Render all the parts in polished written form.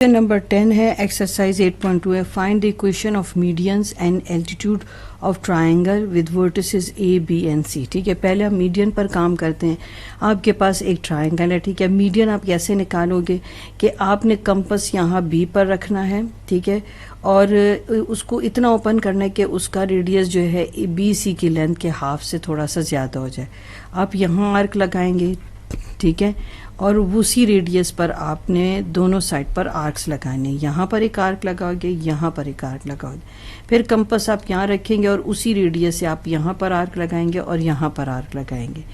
Question number 10 है, exercise 8.2 है, find the equation of medians and altitude of triangle with vertices A B and C. ठीक है, पहले हम मीडियन पर काम करते हैं। आपके पास एक ट्रायंगल है, ठीक है। मीडियन आप कैसे निकालोगे कि आपने कंपस यहाँ बी पर रखना है, ठीक है, और उसको इतना ओपन करना है कि उसका रेडियस जो है बी सी की लेंथ के हाफ से थोड़ा सा ज़्यादा हो जाए। आप यहाँ आर्क लगाएंगे, ठीक है, और उसी रेडियस पर आपने दोनों साइड पर आर्क्स लगाने। यहाँ पर एक आर्क लगाओगे, यहाँ पर एक आर्क लगाओगे, फिर कंपस आप यहाँ रखेंगे और उसी रेडियस से आप यहाँ पर आर्क लगाएंगे और यहाँ पर आर्क लगाएंगे।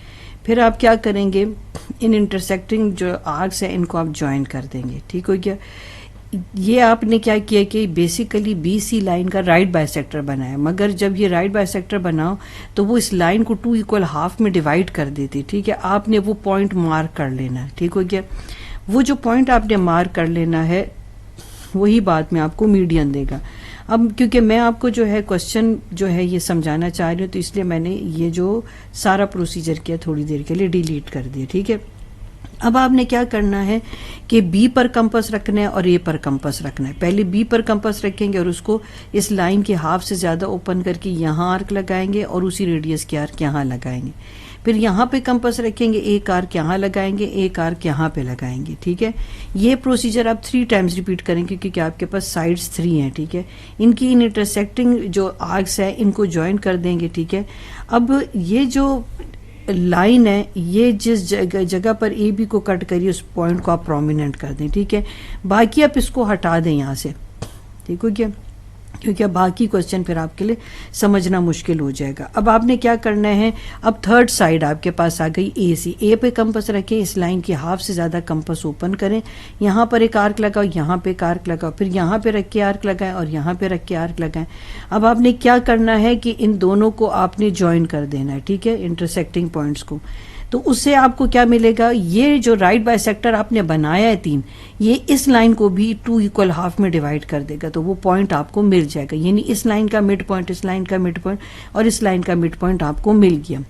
फिर आप क्या करेंगे, इन इंटरसेक्टिंग जो आर्क्स हैं इनको आप ज्वाइन कर देंगे। ठीक हो गया। ये आपने क्या किया कि बेसिकली बी सी लाइन का राइट बाइसेक्टर बनाया, मगर जब ये राइट बाइसेक्टर बनाओ तो वो इस लाइन को 2 इक्वल हाफ में डिवाइड कर देती। ठीक है, आपने वो पॉइंट मार्क कर लेना है। ठीक हो गया। वो जो पॉइंट आपने मार्क कर लेना है वही बाद में आपको मीडियन देगा। अब क्योंकि मैं आपको जो है क्वेश्चन जो है ये समझाना चाह रही हूँ, तो इसलिए मैंने ये जो सारा प्रोसीजर किया थोड़ी देर के लिए डिलीट कर दिया। ठीक है, अब आपने क्या करना है कि बी पर कंपस रखना है और ए पर कंपस रखना है। पहले बी पर कंपस रखेंगे और उसको इस लाइन के हाफ से ज़्यादा ओपन करके यहाँ आर्क लगाएंगे और उसी रेडियस के आर्क यहाँ लगाएंगे। फिर यहाँ पे कंपस रखेंगे, एक आर्क यहाँ लगाएंगे, एक आर्क यहाँ पे लगाएंगे। ठीक है, ये प्रोसीजर आप 3 टाइम्स रिपीट करेंगे क्योंकि आपके पास साइड्स 3 हैं। ठीक है, इनकी इन इंटरसेक्टिंग जो आर्क्स है इनको ज्वाइन कर देंगे। ठीक है, अब ये जो लाइन है ये जिस जगह पर ए बी को कट करिए उस पॉइंट को आप प्रोमिनेंट कर दें। ठीक है, बाकी आप इसको हटा दें यहाँ से। ठीक हो गया, क्योंकि अब बाकी क्वेश्चन फिर आपके लिए समझना मुश्किल हो जाएगा। अब आपने क्या करना है, अब थर्ड साइड आपके पास आ गई ए सी। ए पे कंपस रखें, इस लाइन की हाफ से ज़्यादा कंपस ओपन करें, यहाँ पर एक आर्क लगाओ, यहाँ पे एक आर्क लगाओ, फिर यहाँ पे रख के आर्क लगाएं और यहाँ पे रख के आर्क लगाएं। अब आपने क्या करना है कि इन दोनों को आपने ज्वाइन कर देना है। ठीक है, इंटरसेक्टिंग पॉइंट्स को। तो उससे आपको क्या मिलेगा, ये जो राइट बाइसेक्टर आपने बनाया है 3, ये इस लाइन को भी 2 इक्वल हाफ में डिवाइड कर देगा, तो वो पॉइंट आपको मिल जाएगा। यानी इस लाइन का मिड पॉइंट, इस लाइन का मिड पॉइंट और इस लाइन का मिड पॉइंट आपको मिल गया।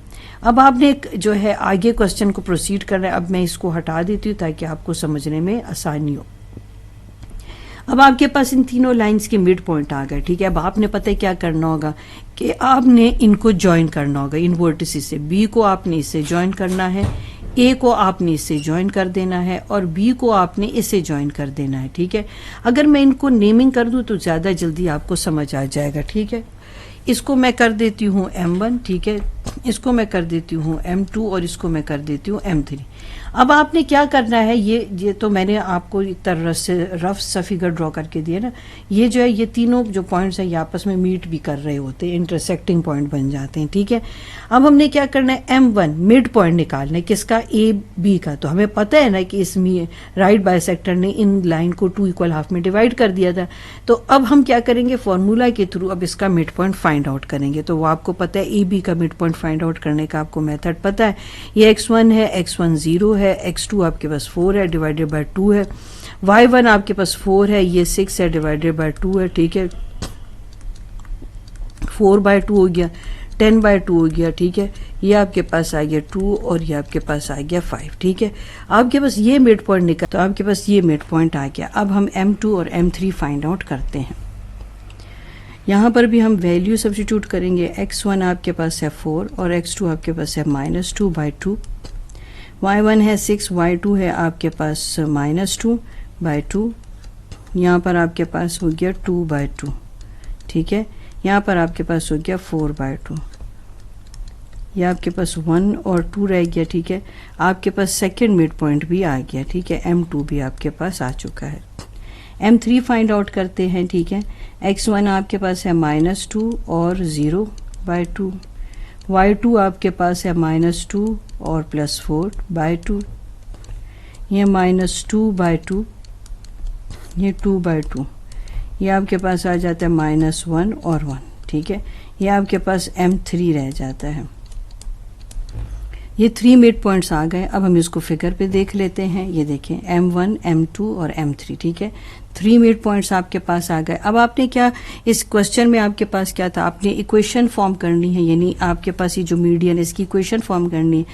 अब आपने जो है आगे क्वेश्चन को प्रोसीड करना है। अब मैं इसको हटा देती हूँ ताकि आपको समझने में आसानी हो। अब आपके पास इन तीनों लाइंस के मिड पॉइंट आ गए। ठीक है, अब आपने पता है क्या करना होगा कि आपने इनको ज्वाइन करना होगा। इन वर्टिसेस से बी को आपने इससे ज्वाइन करना है, ए को आपने इससे ज्वाइन कर देना है और बी को आपने इससे ज्वाइन कर देना है। ठीक है, अगर मैं इनको नेमिंग कर दूं तो ज़्यादा जल्दी आपको समझ आ जाएगा। ठीक है, इसको मैं कर देती हूँ M1, ठीक है, इसको मैं कर देती हूँ M2 और इसको मैं कर देती हूँ M3। अब आपने क्या करना है, ये तो मैंने आपको एक तरह से रफ सा फिगर ड्रॉ करके दिया ना। ये जो है ये तीनों जो पॉइंट्स हैं ये आपस में मीट भी कर रहे होते हैं, इंटरसेक्टिंग पॉइंट बन जाते हैं। ठीक है, अब हमने क्या करना है, M1 मिड पॉइंट निकालना है, किसका, ए बी का। तो हमें पता है ना कि इसमें राइट बाइसेक्टर ने इन लाइन को 2 इक्वल हाफ में डिवाइड कर दिया था। तो अब हम क्या करेंगे, फॉर्मूला के थ्रू अब इसका मिड पॉइंट फाइंड आउट करेंगे। तो वो आपको पता है, ए बी का मिड पॉइंट फाइंड आउट करने का आपको मेथड पता है। ये x1 है, x1 0 है, x2 आपके पास 4 है, डिवाइडेड बाय 2 है, y1 आपके पास 4 है, ये 6 है, डिवाइडेड बाय 2 है। ठीक है, 4/2 हो गया, 10/2 हो गया। ठीक है, ये आपके पास आ गया 2 और ये आपके पास आ गया 5। ठीक है, आपके पास ये मिड पॉइंट निकल, तो आपके पास ये मिड पॉइंट आ गया। अब हम M2 और M3 फाइंड आउट करते हैं। यहाँ पर भी हम वैल्यू सब्स्टिट्यूट करेंगे। x1 आपके पास है 4 और x2 आपके पास है -2/2, y1 है 6, y2 है आपके पास -2/2, यहाँ पर आपके पास हो गया 2/2। ठीक है, यहाँ पर आपके पास हो गया 4/2, यह आपके पास 1 और 2 रह गया। ठीक है, आपके पास सेकेंड मिड पॉइंट भी आ गया। ठीक है, M2 भी आपके पास आ चुका है। M3 फाइंड आउट करते हैं। ठीक है, x1 आपके पास है -2 और 0/2, y2 आपके पास है -2 और +4/2, ये -2/2, ये 2/2, ये आपके पास आ जाता है -1 और 1। ठीक है, ये आपके पास M3 रह जाता है। ये 3 मिड पॉइंट्स आ गए। अब हम इसको फिगर पे देख लेते हैं। ये देखें M1, M2 और M3, ठीक है, 3 मिड पॉइंट्स आपके पास आ गए। अब आपने क्या, इस क्वेश्चन में आपके पास क्या था, आपने इक्वेशन फॉर्म करनी है, यानी आपके पास ये जो मीडियन है इसकी इक्वेशन फॉर्म करनी है।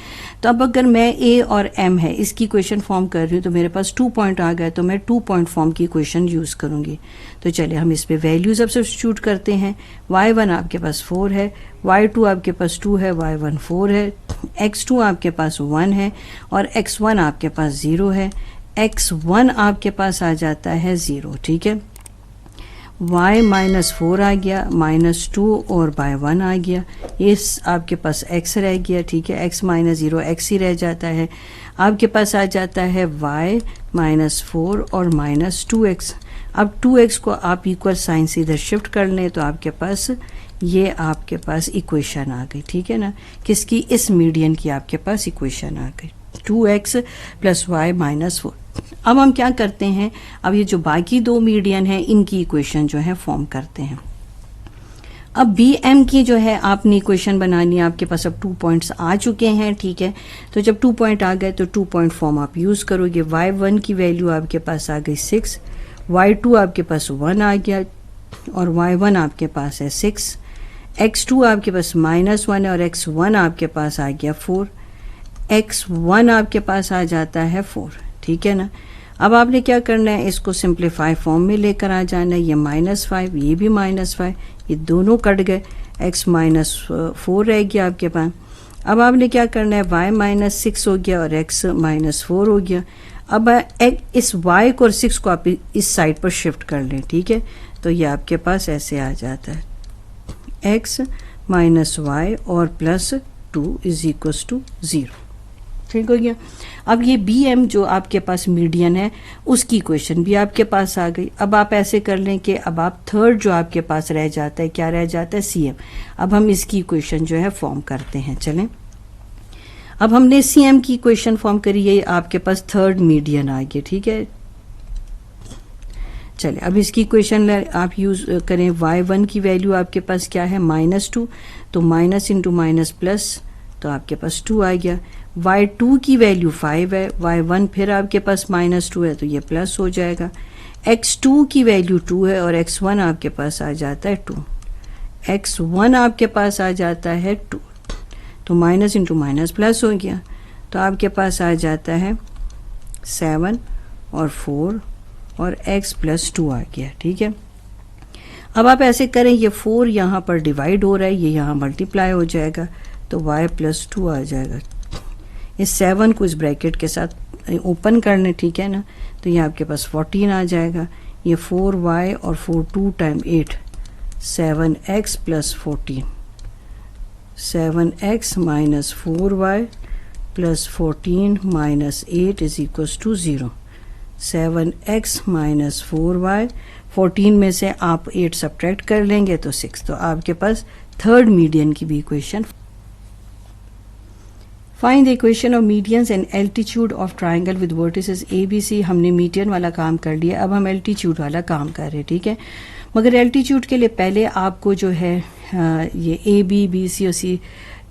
तो अब अगर मैं A और M है इसकी इक्वेशन फॉर्म कर रही हूँ तो मेरे पास 2 पॉइंट आ गए, तो मैं 2 पॉइंट फॉर्म की इक्वेशन यूज़ करूँगी। तो चलिए हम इस पे वैल्यूज अब सब्स्टिट्यूट करते हैं। y1 आपके पास 4 है, y2 आपके पास 2 है, y1 4 है, x2 आपके पास 1 है और x1 आपके पास 0 है, x1 आपके पास आ जाता है 0, ठीक है। y माइनस 4 आ गया, -2 और बाय 1 आ गया, ये आपके पास x रह गया, ठीक है, x माइनस 0 x ही रह जाता है। आपके पास आ जाता है y माइनस 4 और -2x। अब 2x को आप इक्वल साइन से इधर शिफ्ट कर लें तो आपके पास ये आपके पास इक्वेशन आ गई, ठीक है ना, किसकी, इस मीडियन की आपके पास इक्वेशन आ गई 2x प्लस y माइनस 4। अब हम क्या करते हैं, अब ये जो बाकी 2 मीडियन हैं इनकी इक्वेशन जो है फॉर्म करते हैं। अब BM की जो है आपने इक्वेशन बनानी है, आपके पास अब 2 पॉइंट्स आ चुके हैं, ठीक है। तो जब 2 पॉइंट आ गए तो 2 पॉइंट फॉर्म आप यूज़ करोगे। y1 की वैल्यू आपके पास आ गई 6, y2 आपके पास 1 आ गया और y1 आपके पास है 6, x2 आपके पास -1 है और x1 आपके पास आ गया 4, x1 आपके पास आ जाता है 4, ठीक है ना। अब आपने क्या करना है, इसको सिंप्लीफाई फॉर्म में लेकर आ जाना है। ये -5, ये भी -5, ये दोनों कट गए, x माइनस 4 रह गया आपके पास। अब आपने क्या करना है, y माइनस 6 हो गया और x माइनस 4 हो गया। अब इस y को और 6 को आप इस साइड पर शिफ्ट कर लें, ठीक है, तो ये आपके पास ऐसे आ जाता है x माइनस y और प्लस 2 इज इक्वल्स टू 0, ठीक हो गया। अब ये BM जो आपके पास मीडियन है उसकी इक्वेशन भी आपके पास आ गई। अब आप ऐसे कर लें कि अब आप थर्ड जो आपके पास रह जाता है, क्या रह जाता है, CM। अब हम इसकी इक्वेशन जो है फॉर्म करते हैं। चलें, अब हमने CM की इक्वेशन फॉर्म करी है, आपके पास थर्ड मीडियन आ गया, ठीक है। चलिए अब इसकी इक्वेशन आप यूज करें। y1 की वैल्यू आपके पास क्या है, -2, तो माइनस इंटू माइनस प्लस, तो आपके पास 2 आ गया। y2 की वैल्यू 5 है, y1 फिर आपके पास -2 है तो ये प्लस हो जाएगा। x2 की वैल्यू 2 है और x1 आपके पास आ जाता है 2, x1 आपके पास आ जाता है 2, तो माइनस इंटू माइनस प्लस हो गया, तो आपके पास आ जाता है 7 और 4 और x प्लस 2 आ गया, ठीक है। अब आप ऐसे करें, ये 4 यहाँ पर डिवाइड हो रहा है, ये यहाँ मल्टीप्लाई हो जाएगा, तो y प्लस 2 आ जाएगा। इस 7 को इस ब्रैकेट के साथ ओपन कर लें, ठीक है ना, तो ये आपके पास 14 आ जाएगा। ये 4y और 4 2 time 8, 7x plus 14, 7x minus 4y plus 14 minus 8 is equals to 0। 7x minus 4y, 14 में से आप 8 सब्ट्रैक्ट कर लेंगे तो 6, तो आपके पास थर्ड मीडियन की भी equation. Find the equation of medians and altitude of triangle with vertices ABC। हमने मीडियन वाला काम कर लिया, अब हम एल्टीट्यूड वाला काम कर रहे हैं, ठीक है। मगर एल्टीट्यूड के लिए पहले आपको जो है ये AB, BC और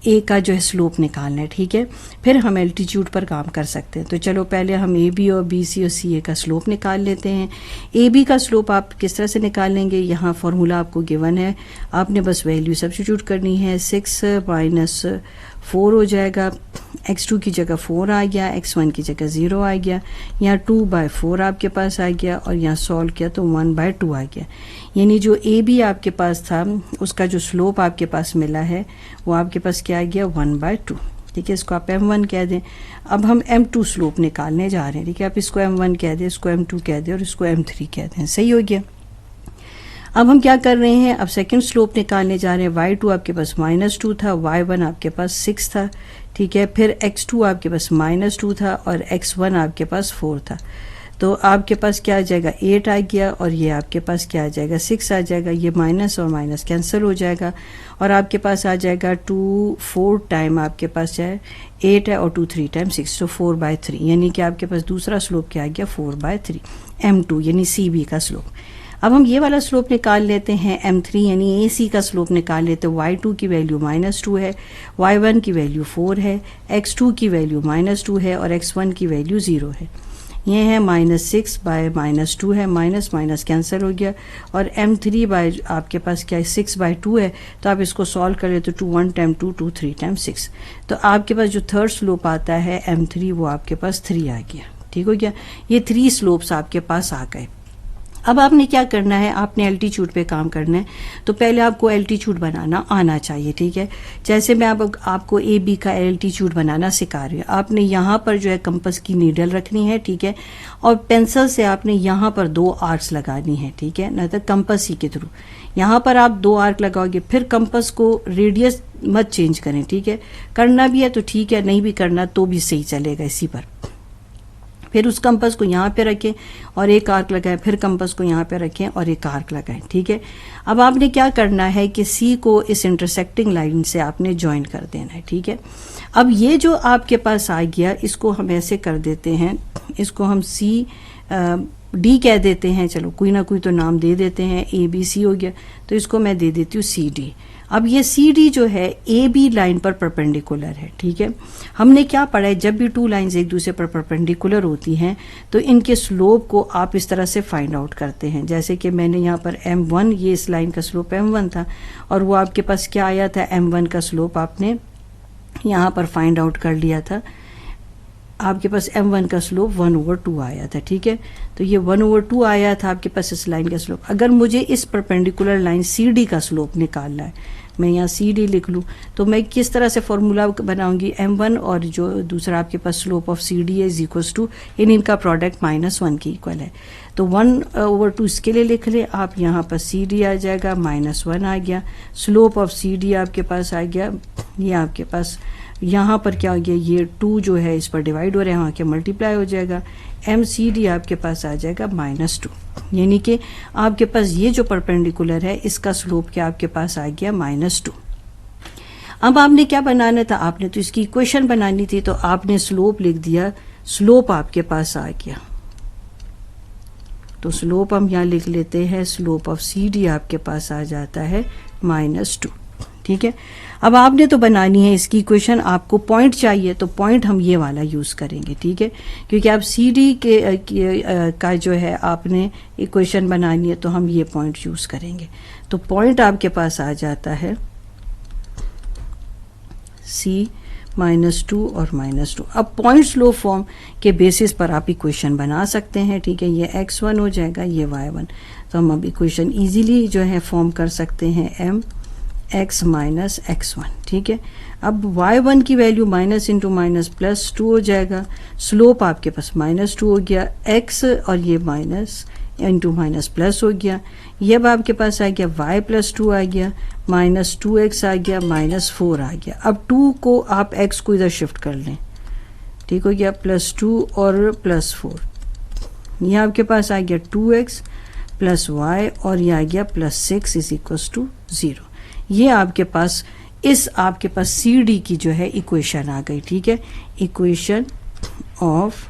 A का जो है स्लोप निकालना है, ठीक है, फिर हम एल्टीट्यूड पर काम कर सकते हैं। तो चलो पहले हम AB और BC और CA का स्लोप निकाल लेते हैं। AB का स्लोप आप किस तरह से निकालेंगे, यहाँ फॉर्मूला आपको गिवन है, आपने बस वैल्यू सब्स्टिट्यूट करनी है। 6 माइनस 4 हो जाएगा, x2 की जगह 4 आ गया, x1 की जगह 0 आ गया, यहाँ 2/4 आपके पास आ गया और यहाँ सॉल्व किया तो 1/2 आ गया। यानी जो AB आपके पास था उसका जो स्लोप आपके पास मिला है वो आपके पास क्या आ गया, 1/2, ठीक है। इसको आप M1 कह दें। अब हम M2 स्लोप निकालने जा रहे हैं, ठीक है, आप इसको M1 कह दें, इसको M2 कह दें और इसको M3 कह दें, सही हो गया। अब हम क्या कर रहे हैं, अब सेकंड स्लोप निकालने जा रहे हैं। y2 आपके पास -2 था, y1 आपके पास 6 था, ठीक है, फिर x2 आपके पास -2 था और x1 आपके पास 4 था, तो आपके पास क्या आ जाएगा, 8 आ गया और ये आपके पास क्या आ जाएगा, 6 आ जाएगा। ये माइनस और माइनस कैंसिल हो जाएगा और आपके पास आ जाएगा 2 4 टाइम आपके पास है 8 है और 2 3 टाइम 6, तो 4/3, यानी कि आपके पास दूसरा स्लोप क्या आ गया, 4/3 M2 यानी CB का स्लोप। अब हम ये वाला स्लोप निकाल लेते हैं m3 यानी AC का स्लोप निकाल लेते हैं। y2 की वैल्यू -2 है, y1 की वैल्यू 4 है, x2 की वैल्यू -2 है और x1 की वैल्यू 0 है। ये है -6 बाय -2 है, माइनस माइनस कैंसिल हो गया और m3 बाय आपके पास क्या है 6/2 है, तो आप इसको सॉल्व कर ले तो 2 1 टाइम 2 2 3 टाइम 6, तो आपके पास जो थर्ड स्लोप आता है m3 वो आपके पास 3 आ गया। ठीक हो गया, ये 3 स्लोप्स आपके पास आ गए। अब आपने क्या करना है, आपने एल्टीट्यूड पे काम करना है, तो पहले आपको एल्टीट्यूड बनाना आना चाहिए। ठीक है, जैसे मैं आपको ए बी का एल्टीट्यूड बनाना सिखा रही हूँ। आपने यहाँ पर जो है कंपास की नीडल रखनी है, ठीक है, और पेंसिल से आपने यहाँ पर 2 आर्क्स लगानी है। ठीक है ना, तो कंपास ही के थ्रू यहाँ पर आप 2 आर्क लगाओगे, फिर कंपास को रेडियस मत चेंज करें। ठीक है, करना भी है तो ठीक है, नहीं भी करना तो भी सही चलेगा इसी पर। फिर उस कंपास को यहाँ पे रखें और एक आर्क लगाएं, फिर कंपास को यहाँ पे रखें और एक आर्क लगाएं। ठीक है, अब आपने क्या करना है कि सी को इस इंटरसेक्टिंग लाइन से आपने ज्वाइन कर देना है। ठीक है, अब ये जो आपके पास आ गया, इसको हम ऐसे कर देते हैं, इसको हम सी डी कह देते हैं, चलो कोई ना कोई तो नाम दे देते हैं, ए बी सी हो गया, तो इसको मैं दे देती हूँ सी डी। अब ये सी डी जो है ए बी लाइन पर परपेंडिकुलर है। ठीक है, हमने क्या पढ़ा है, जब भी 2 लाइंस एक दूसरे पर परपेंडिकुलर होती हैं तो इनके स्लोप को आप इस तरह से फाइंड आउट करते हैं। जैसे कि मैंने यहाँ पर m1, ये इस लाइन का स्लोप m1 था और वो आपके पास क्या आया था, m1 का स्लोप आपने यहाँ पर फाइंड आउट कर लिया था। आपके पास m1 का स्लोप 1/2 आया था। ठीक है, तो ये 1/2 आया था आपके पास इस लाइन का स्लोप। अगर मुझे इस परपेंडिकुलर लाइन सी डी का स्लोप निकालना है, मैं यहाँ सी डी लिख लूँ, तो मैं किस तरह से फॉर्मूला बनाऊंगी, m1 और जो दूसरा आपके पास स्लोप ऑफ सी डी है इज इक्वल्स टू, इनका प्रोडक्ट -1 की इक्वल है, तो 1/2 इसके लिए लिख ले आप। यहाँ पर सी डी आ जाएगा, -1 आ गया, स्लोप ऑफ सी डी आपके पास आ गया, ये आपके पास यहाँ पर क्या हो गया, ये 2 जो है इस पर डिवाइड हो रहा है, वहाँ के मल्टीप्लाई हो जाएगा, एम सी डी आपके पास आ जाएगा -2, यानी कि आपके पास ये जो परपेंडिकुलर है इसका स्लोप क्या आपके पास आ गया -2। अब आपने क्या बनाना था, आपने तो इसकी इक्वेशन बनानी थी, तो आपने स्लोप लिख दिया, स्लोप आपके पास आ गया, तो स्लोप हम यहाँ लिख लेते हैं, स्लोप ऑफ सी डी आपके पास आ जाता है -2। ठीक है, अब आपने तो बनानी है इसकी इक्वेशन, आपको पॉइंट चाहिए तो पॉइंट हम ये वाला यूज़ करेंगे। ठीक है, क्योंकि आप सी डी का जो है आपने इक्वेशन बनानी है तो हम ये पॉइंट यूज़ करेंगे, तो पॉइंट आपके पास आ जाता है C -2 और -2। अब पॉइंट स्लोप फॉर्म के बेसिस पर आप इक्वेशन बना सकते हैं। ठीक है, ये x1 हो जाएगा, ये y1, तो हम अब इक्वेशन इजीली जो है फॉर्म कर सकते हैं m x माइनस x1। ठीक है, अब y1 की value minus into minus plus 2 हो जाएगा, स्लोप आपके पास -2 हो गया, x और ये माइनस इंटू माइनस प्लस हो गया, ये अब आपके पास आ गया y +2 आ गया, -2x आ गया, -4 आ गया। अब 2 को आप x को इधर शिफ्ट कर लें, ठीक हो गया, +2 और +4, ये आपके पास आ गया 2x + y और ये आ गया +6 इज इक्वल्स टू 0। ये आपके पास आपके पास सी डी की जो है इक्वेशन आ गई। ठीक है, equation of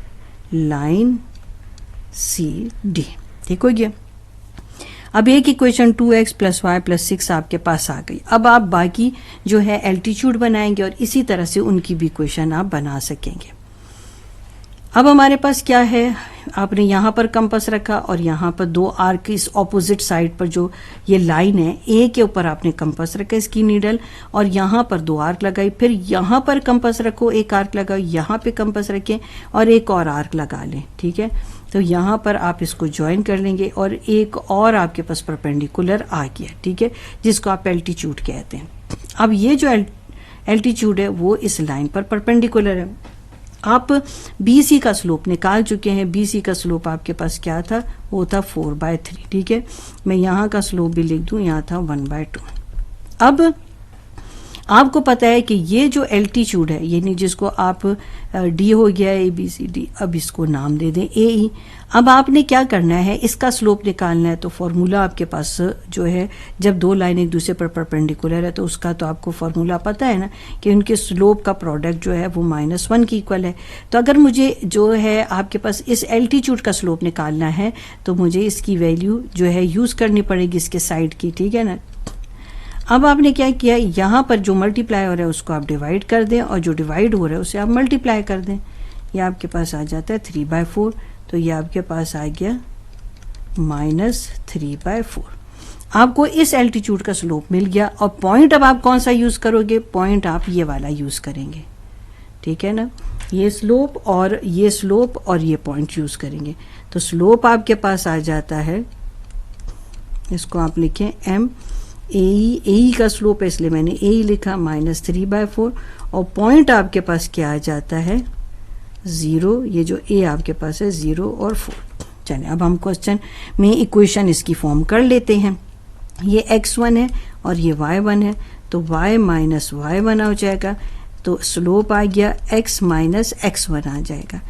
line C D, ठीक हो गया। अब एक इक्वेशन 2x + y + 6 आपके पास आ गई। अब आप बाकी जो है एल्टीट्यूड बनाएंगे और इसी तरह से उनकी भी इक्वेशन आप बना सकेंगे। अब हमारे पास क्या है, आपने यहाँ पर कंपास रखा और यहाँ पर 2 आर्क इस ऑपोजिट साइड पर जो ये लाइन है ए के ऊपर आपने कंपास रखा इसकी नीडल और यहाँ पर 2 आर्क लगाई, फिर यहाँ पर कंपास रखो, एक आर्क लगाओ, यहाँ पे कंपास रखें और एक और आर्क लगा लें। ठीक है, तो यहाँ पर आप इसको ज्वाइन कर लेंगे और एक और आपके पास परपेंडिकुलर आ गया। ठीक है, जिसको आप एल्टीट्यूड कहते हैं। अब ये जो एल्टीट्यूड है वो इस लाइन पर परपेंडिकुलर है। आप BC का स्लोप निकाल चुके हैं, BC का स्लोप आपके पास क्या था, वो था 4/3। ठीक है, मैं यहाँ का स्लोप भी लिख दूँ, यहाँ था 1/2। अब आपको पता है कि ये जो एल्टीट्यूड है, यानी जिसको आप डी हो गया ABCD, अब इसको नाम दे दें AE। अब आपने क्या करना है, इसका स्लोप निकालना है। तो फॉर्मूला आपके पास जो है, जब दो लाइन एक दूसरे पर परपेंडिकुलर है तो उसका तो आपको फॉर्मूला पता है ना कि उनके स्लोप का प्रोडक्ट जो है वो -1 की इक्वल है। तो अगर मुझे जो है आपके पास इस एल्टीट्यूड का स्लोप निकालना है तो मुझे इसकी वैल्यू जो है यूज़ करनी पड़ेगी इसके साइड की, ठीक है ना। अब आपने क्या किया, यहाँ पर जो मल्टीप्लाई हो रहा है उसको आप डिवाइड कर दें और जो डिवाइड हो रहा है उसे आप मल्टीप्लाई कर दें। ये आपके पास आ जाता है 3/4। तो ये आपके पास आ गया -3/4। आपको इस एल्टीट्यूड का स्लोप मिल गया। और पॉइंट अब आप कौन सा यूज़ करोगे, पॉइंट आप ये वाला यूज़ करेंगे, ठीक है ना। ये स्लोप और ये पॉइंट यूज़ करेंगे। तो स्लोप आपके पास आ जाता है, इसको आप लिखें m AE का स्लोप है इसलिए मैंने AE लिखा, -3/4। और पॉइंट आपके पास क्या आ जाता है 0। ये जो A आपके पास है 0 और 4। चलिए अब हम क्वेश्चन में इक्वेशन इसकी फॉर्म कर लेते हैं। ये x1 है और ये y1 है, तो y माइनस y1 हो जाएगा। तो स्लोप आ गया x माइनस x1 आ जाएगा।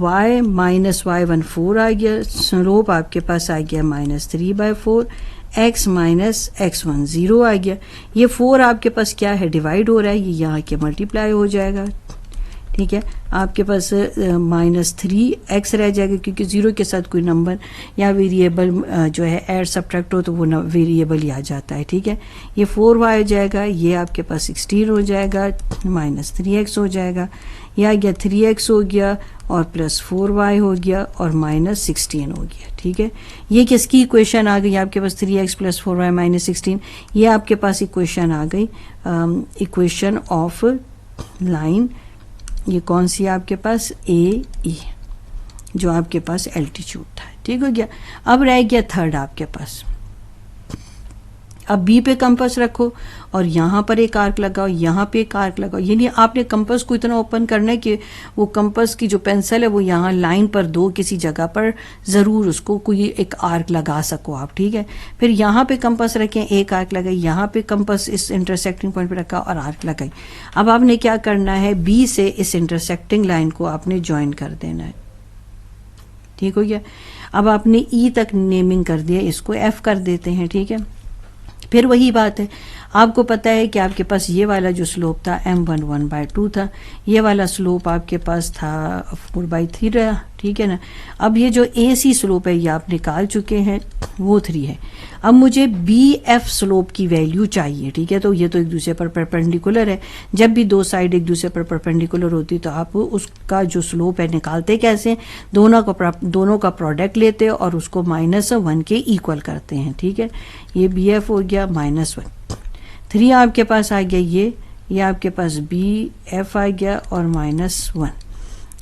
y माइनस y1 4 आ गया, स्लोप आपके पास आ गया -3/4। x माइनस x1 0 आ गया। ये 4 आपके पास क्या है, डिवाइड हो रहा है, ये यहाँ के मल्टीप्लाई हो जाएगा, ठीक है। आपके पास -3x रह जाएगा क्योंकि 0 के साथ कोई नंबर या वेरिएबल जो है ऐड सब्ट्रैक्ट हो तो वो वेरिएबल ही आ जाता है, ठीक है। ये 4y हो जाएगा, ये आपके पास 16 हो जाएगा, -3x हो जाएगा, ये आ गया 3x हो गया और +4y हो गया और -16 हो गया, ठीक है। ये किसकी इक्वेशन आ गई आपके पास, 3x + 4y -16। ये आपके पास इक्वेशन आ गई, इक्वेशन ऑफ लाइन। ये कौन सी है आपके पास, AE, जो आपके पास एल्टीट्यूड था, ठीक हो गया। अब रह गया थर्ड आपके पास। अब B पे कंपास रखो और यहाँ पर एक आर्क लगाओ, यहाँ पे एक आर्क लगाओ। यानी आपने कंपास को इतना ओपन करना है कि वो कंपास की जो पेंसिल है वो यहाँ लाइन पर दो किसी जगह पर ज़रूर उसको कोई एक आर्क लगा सको आप, ठीक है। फिर यहाँ पे कंपास रखें, एक आर्क लगाई, यहाँ पे कंपास इस इंटरसेक्टिंग पॉइंट पे रखा और आर्क लगाई। अब आपने क्या करना है, B से इस इंटरसेक्टिंग लाइन को आपने ज्वाइन कर देना है, ठीक हो गया। अब आपने E तक नेमिंग कर दिया, इसको F कर देते हैं, ठीक है। फिर वही बात है, आपको पता है कि आपके पास ये वाला जो स्लोप था m1 1/2 था, ये वाला स्लोप आपके पास था 4/3 रहा, ठीक है ना। अब ये जो AC स्लोप है ये आप निकाल चुके हैं, वो 3 है। अब मुझे BF स्लोप की वैल्यू चाहिए, ठीक है। तो ये तो एक दूसरे पर परपेंडिकुलर है, जब भी दो साइड एक दूसरे पर परपेंडिकुलर होती तो आप उसका जो स्लोप है निकालते कैसे, दोनों का प्रोडक्ट लेते और उसको -1 के इक्वल करते हैं, ठीक है। ये BF हो गया -1, 3 आपके पास आ गया, ये आपके पास BF आ गया और -1,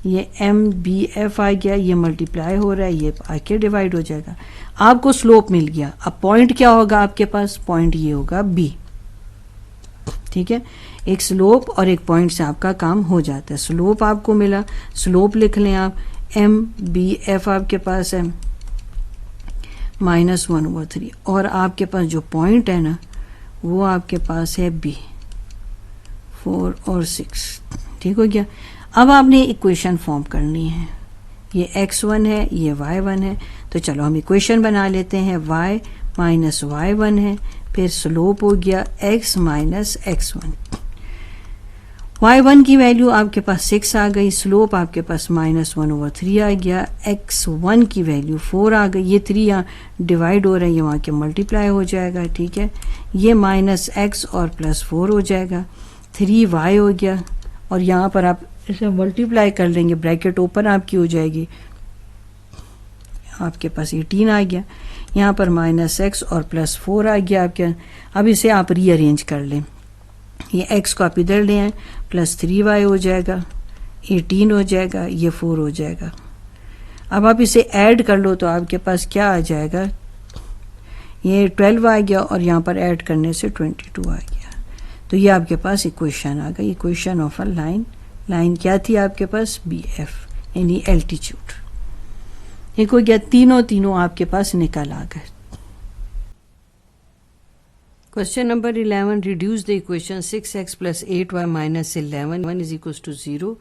ये MBF आ गया, ये मल्टीप्लाई हो रहा है, ये आके डिवाइड हो जाएगा। आपको स्लोप मिल गया। अब पॉइंट क्या होगा आपके पास, पॉइंट ये होगा B, ठीक है। एक स्लोप और एक पॉइंट से आपका काम हो जाता है। स्लोप आपको मिला, स्लोप लिख लें आप, MBF आपके पास है -1/3 और आपके पास जो पॉइंट है ना वो आपके पास है B, 4 और 6, ठीक हो गया। अब आपने इक्वेशन फॉर्म करनी है, ये x1 है, ये y1 है। तो चलो हम इक्वेशन बना लेते हैं, y माइनस y1 है, फिर स्लोप हो गया x माइनस x1। y1 की वैल्यू आपके पास 6 आ गई, स्लोप आपके पास -1/3 आ गया, x1 की वैल्यू 4 आ गई, ये 3 यहाँ डिवाइड हो रहा है, ये वहाँ के मल्टीप्लाई हो जाएगा, ठीक है। ये -x और +4 हो जाएगा, 3y हो गया और यहाँ पर आप इसे मल्टीप्लाई कर लेंगे, ब्रैकेट ओपन आपकी हो जाएगी, आपके पास 18 आ गया, यहाँ पर -x और +4 आ गया आपके। अब इसे आप रीअरेंज कर लें, ये x को आप इधर ले आए, +3y हो जाएगा, 18 हो जाएगा, ये 4 हो जाएगा। अब आप इसे ऐड कर लो तो आपके पास क्या आ जाएगा, ये 12 आ गया और यहाँ पर ऐड करने से 22 आ गया। तो ये आपके पास इक्वेशन आ गई, equation of a line. Line क्या थी आपके पास, BF यानी एल्टीट्यूड। एक हो गया, तीनों आपके पास निकल आ गए। Question number 11, reduce the equation 6x plus 8y minus 11 is equals to 0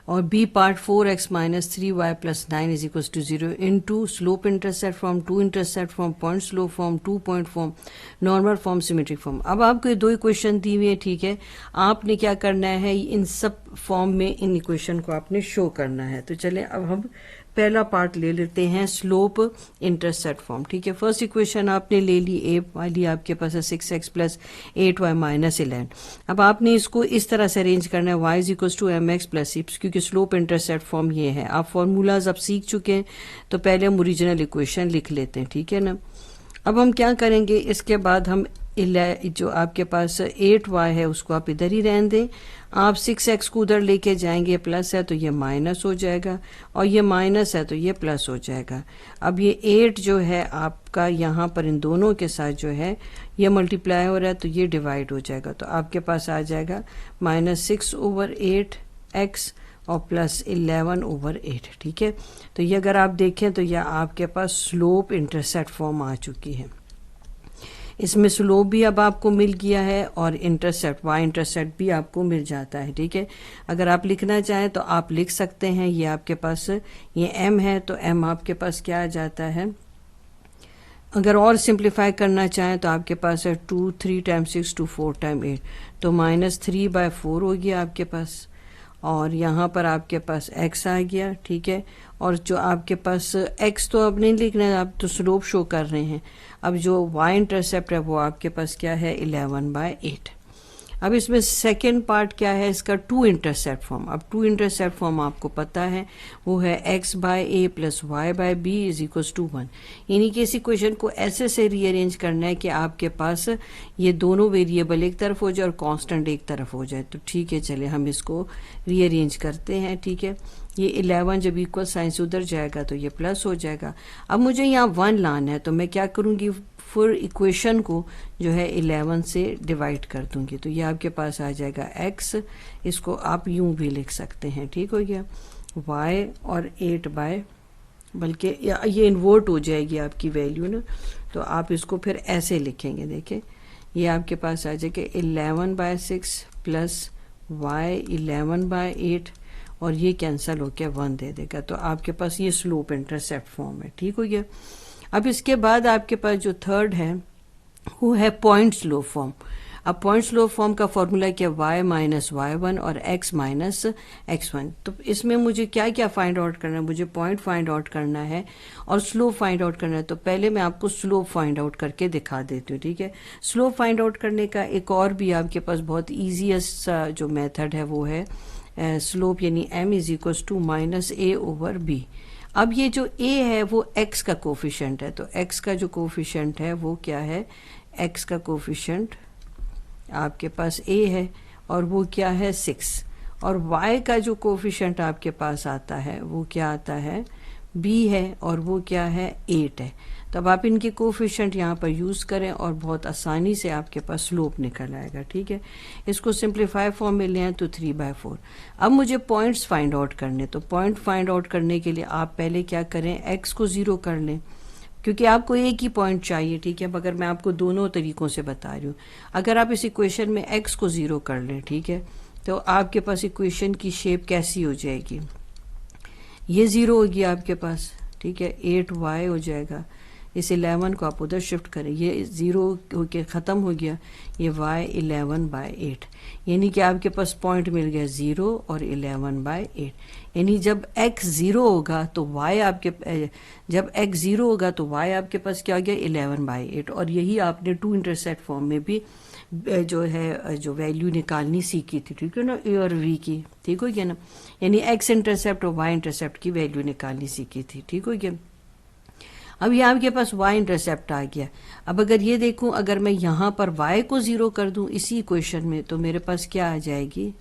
और B part 4x minus 3y plus 9 is equals to 0 into slope intercept form, 2 intercept form, point slope form, 2 point form, normal form, symmetric form. अब आपको ये दो equation दी हुई है, ठीक है। आपने क्या करना है, इन सब फॉर्म में इन इक्वेशन को आपने शो करना है। तो चले अब हम पहला पार्ट ले लेते हैं, स्लोप इंटरसेप्ट फॉर्म, ठीक है। फर्स्ट इक्वेशन आपने ले ली, ए वाली आपके पास है 6x प्लस 8y माइनस 11। अब आपने इसको इस तरह से अरेंज करना है, y is equals to mx plus c, क्योंकि स्लोप इंटरसेप्ट फॉर्म ये है। आप फॉर्मूलाज अब सीख चुके हैं, तो पहले हम ओरिजिनल इक्वेशन लिख लेते हैं, ठीक है ना। अब हम क्या करेंगे, इसके बाद हम जो आपके पास 8y है उसको आप इधर ही रहने दें। आप 6x को उधर लेके जाएंगे, प्लस है तो ये माइनस हो जाएगा, और ये माइनस है तो ये प्लस हो जाएगा। अब ये 8 जो है आपका यहाँ पर इन दोनों के साथ जो है ये मल्टीप्लाई हो रहा है, तो ये डिवाइड हो जाएगा। तो आपके पास आ जाएगा -6/8x और प्लस 11/8, ठीक है। तो ये अगर आप देखें तो यह आपके पास स्लोप इंटरसेप्ट फॉर्म आ चुकी है। इसमें स्लोप भी अब आपको मिल गया है और इंटरसेप्ट, वाई इंटरसेप्ट भी आपको मिल जाता है, ठीक है। अगर आप लिखना चाहें तो आप लिख सकते हैं। ये आपके पास ये m है, तो m आपके पास क्या आ जाता है। अगर और सिंप्लीफाई करना चाहें तो आपके पास है 2 3 टाइम 6 2 4 टाइम 8, तो -3/4 हो गया आपके पास। और यहाँ पर आपके पास x आ गया, ठीक है। और जो आपके पास x तो अब नहीं लिखना है, आप तो स्लोप शो कर रहे हैं। अब जो y इंटरसेप्ट है वो आपके पास क्या है, 11/8। अब इसमें सेकेंड पार्ट क्या है इसका, 2 इंटरसेप्ट फॉर्म। अब 2 इंटरसेप्ट फॉर्म आपको पता है, वो है x/a plus y/b is equals to 1। यानी कि इस इक्वेशन को ऐसे से रीअरेंज करना है कि आपके पास ये दोनों वेरिएबल एक तरफ हो जाए और कांस्टेंट एक तरफ हो जाए। तो ठीक है, चले हम इसको रीअरेंज करते हैं, ठीक है। ये 11 जब इक्वल साइन से उधर जाएगा तो ये प्लस हो जाएगा। अब मुझे यहाँ 1 लाना है, तो मैं क्या करूँगी, फिर इक्वेशन को जो है 11 से डिवाइड कर दूंगी। तो ये आपके पास आ जाएगा x, इसको आप यूं भी लिख सकते हैं, ठीक हो गया, y और 8 बल्कि ये इन्वर्ट हो जाएगी आपकी वैल्यू ना, तो आप इसको फिर ऐसे लिखेंगे। देखें, ये आपके पास आ जाएगा 11/6 प्लस y 11/8, और ये कैंसिल होकर 1 दे देगा। तो आपके पास ये स्लोप इंटरसेप्ट फॉर्म है, ठीक हो गया। अब इसके बाद आपके पास जो थर्ड है वो है पॉइंट स्लोप फॉर्म। अब पॉइंट स्लोप फॉर्म का फॉर्मूला क्या, y माइनस y1 और x माइनस x1। तो इसमें मुझे क्या क्या फाइंड आउट करना है, मुझे पॉइंट फाइंड आउट करना है और स्लोप फाइंड आउट करना है। तो पहले मैं आपको स्लोप फाइंड आउट करके दिखा देती हूँ, ठीक है। स्लोप फाइंड आउट करने का एक और भी आपके पास बहुत ईजीएस्ट जो मेथड है वो है स्लोप, यानी m is equals to -a/b। अब ये जो a है वो x का कोफिशिएंट है, तो x का जो कोफिशिएंट है वो क्या है, x का कोफिशिएंट आपके पास a है और वो क्या है 6, और y का जो कोफिशिएंट आपके पास आता है वो क्या आता है, b है, और वो क्या है 8 है। तब आप इनके कोफिशिएंट यहाँ पर यूज़ करें और बहुत आसानी से आपके पास स्लोप निकल आएगा, ठीक है। इसको सिंप्लीफाई फॉर्म में ले आए तो 3/4। अब मुझे पॉइंट्स फाइंड आउट करने, तो पॉइंट फाइंड आउट करने के लिए आप पहले क्या करें, x को 0 कर लें, क्योंकि आपको एक ही पॉइंट चाहिए, ठीक है। मगर मैं आपको दोनों तरीक़ों से बता रही हूँ। अगर आप इस इक्वेशन में x को 0 कर लें, ठीक है, तो आपके पास इक्वेशन की शेप कैसी हो जाएगी, ये 0 होगी आपके पास, ठीक है। 8y हो जाएगा, इस 11 को आप उधर शिफ्ट करें, ये 0 होके ख़त्म हो गया, ये y 11/8, यानी कि आपके पास पॉइंट मिल गया 0 और 11/8। यानी जब x 0 होगा तो y आपके पास क्या हो गया, 11/8। और यही आपने 2 इंटरसेप्ट फॉर्म में भी जो है जो वैल्यू निकालनी सीखी थी, ठीक है ना, a और v की, ठीक हो गया ना। यानी x इंटरसेप्ट और y इंटरसेप्ट की वैल्यू निकालनी सीखी थी, ठीक हो गया। अब ये आपके पास y इंटरसेप्ट आ गया। अब अगर ये देखूं, अगर मैं यहाँ पर y को 0 कर दूं इसी इक्वेशन में, तो मेरे पास क्या आ जाएगी,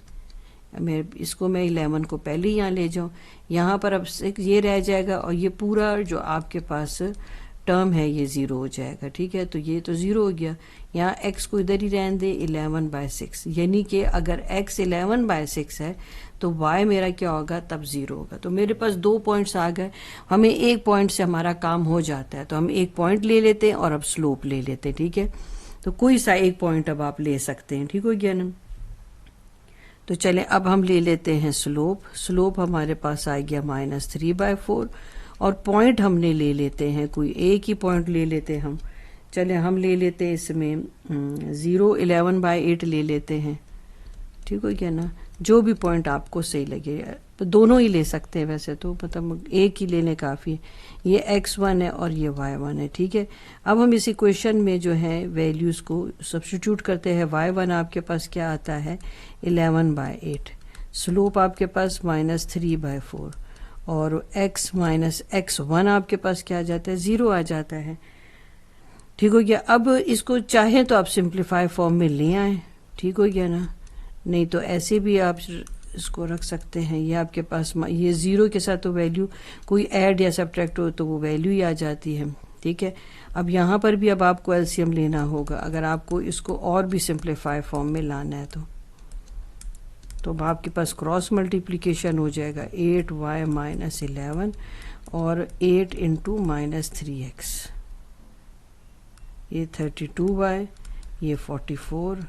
मैं 11 को पहले ही यहाँ ले जाऊं, यहाँ पर अब 6 ये रह जाएगा, और ये पूरा जो आपके पास टर्म है ये 0 हो जाएगा, ठीक है। तो ये तो 0 हो गया, यहाँ x को इधर ही रहने दे 11/6, यानी कि अगर x 11/6 है तो y मेरा क्या होगा, तब 0 होगा। तो मेरे पास 2 पॉइंट्स आ गए, हमें एक पॉइंट से हमारा काम हो जाता है, तो हम एक पॉइंट ले लेते हैं और अब स्लोप ले लेते हैं, ठीक है। तो कोई सा एक पॉइंट अब आप ले सकते हैं, ठीक हो गया ना। तो चलें अब हम ले लेते हैं स्लोप। स्लोप हमारे पास आ गया -3/4 और पॉइंट हमने ले लेते हैं, कोई एक ही पॉइंट ले लेते हैं हम। चलें हम ले लेते हैं इसमें 0 11/8 ले लेते हैं, ठीक हो गया ना। जो भी पॉइंट आपको सही लगे, तो दोनों ही ले सकते हैं वैसे तो, मतलब एक ही लेने काफ़ी है। ये x1 है और ये y1 है, ठीक है। अब हम इस इक्वेशन में जो है वैल्यूज़ को सब्स्टिट्यूट करते हैं। y1 आपके पास क्या आता है 11/8, स्लोप आपके पास -3/4 और x माइनस x1 आपके पास क्या आ जाता है 0 आ जाता है, ठीक हो गया। अब इसको चाहें तो आप सिंप्लीफाई फॉर्म में ले आएँ, ठीक हो गया ना, नहीं तो ऐसे भी आप इसको रख सकते हैं। ये आपके पास ये 0 के साथ तो वैल्यू कोई ऐड या सब्ट्रैक्ट हो तो वो वैल्यू ही आ जाती है, ठीक है। अब यहाँ पर भी अब आपको एलसीएम लेना होगा अगर आपको इसको और भी सिंप्लीफाई फॉर्म में लाना है तो अब आपके पास क्रॉस मल्टीप्लिकेशन हो जाएगा 8y - 11 और 8 इंटू -3x, ये 32y, ये 44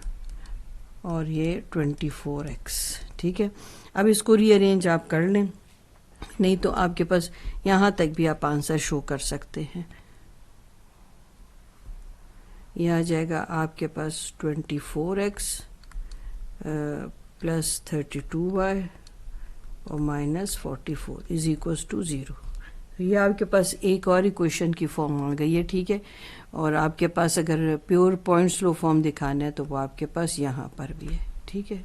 और ये 24x, ठीक है। अब इसको रीअरेंज आप कर लें, नहीं तो आपके पास यहाँ तक भी आप आंसर शो कर सकते हैं। ये आ जाएगा आपके पास 24x प्लस 32y और -44 इज इक्वल्स टू 0। ये आपके पास एक और इक्वेशन की फॉर्म आ गई है, ठीक है। और आपके पास अगर प्योर पॉइंट स्लो फॉर्म दिखाना है तो वो आपके पास यहाँ पर भी है, ठीक है।